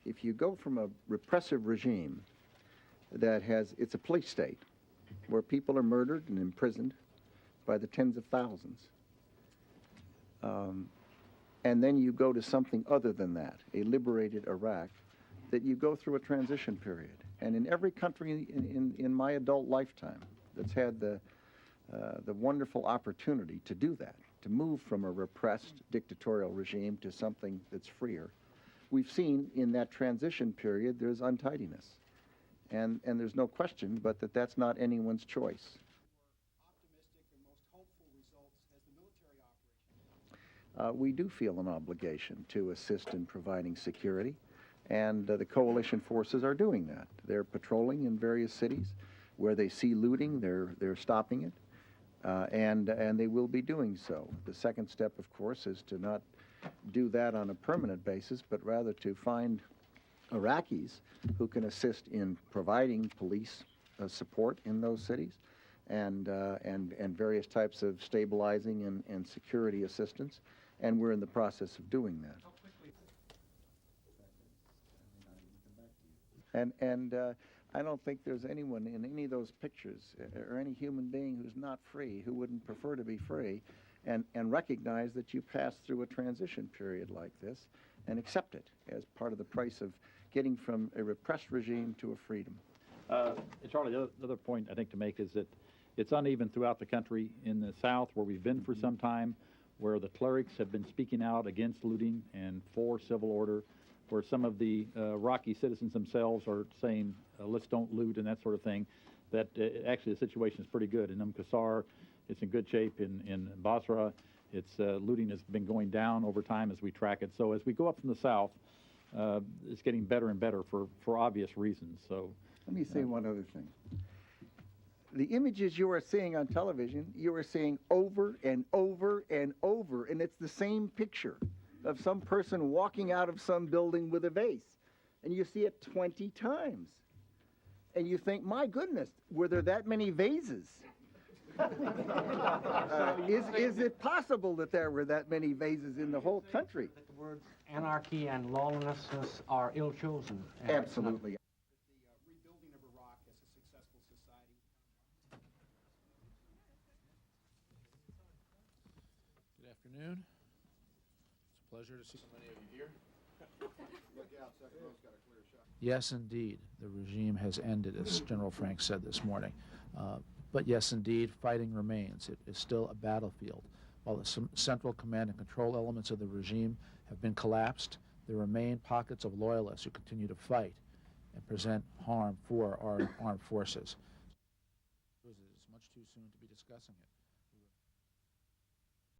if you go from a repressive regime that it's a police state where people are murdered and imprisoned by the tens of thousands, and then you go to something other than that, a liberated Iraq, that you go through a transition period. And in every country in my adult lifetime that's had the wonderful opportunity to do that, to move from a repressed dictatorial regime to something that's freer, we've seen in that transition period there's untidiness. And there's no question but that's not anyone's choice. We do feel an obligation to assist in providing security, and the coalition forces are doing that. They're patrolling in various cities. Where they see looting, they're stopping it, and they will be doing so. The second step, of course, is to not do that on a permanent basis, but rather to find Iraqis who can assist in providing police support in those cities, and various types of stabilizing and security assistance. And we're in the process of doing that. And I don't think there's anyone in any of those pictures or any human being who's not free who wouldn't prefer to be free and recognize that you pass through a transition period like this and accept it as part of the price of getting from a repressed regime to a freedom. Charlie, the other point I think to make is that it's uneven throughout the country. In the South, where we've been for some time, where the clerics have been speaking out against looting and for civil order, where some of the Iraqi citizens themselves are saying, let's don't loot and that sort of thing, that actually the situation is pretty good. In Qasar, it's in good shape. In Basra, looting has been going down over time as we track it. So as we go up from the South, it's getting better and better for obvious reasons. So let me say one other thing. The images you are seeing on television, you are seeing over and over and over, and it's the same picture of some person walking out of some building with a vase, and you see it 20 times. And you think, my goodness, were there that many vases? Is it possible that there were that many vases in the whole country? That the words anarchy and lawlessness are ill-chosen. Absolutely. Rebuilding of Iraq as a successful society. Good afternoon. It's a pleasure to see so many of you here. Yes, indeed, the regime has ended, as General Frank said this morning. But yes, indeed, fighting remains. It is still a battlefield. While the central command and control elements of the regime have been collapsed, there remain pockets of loyalists who continue to fight and present harm for our armed forces. It is much too soon to be discussing it.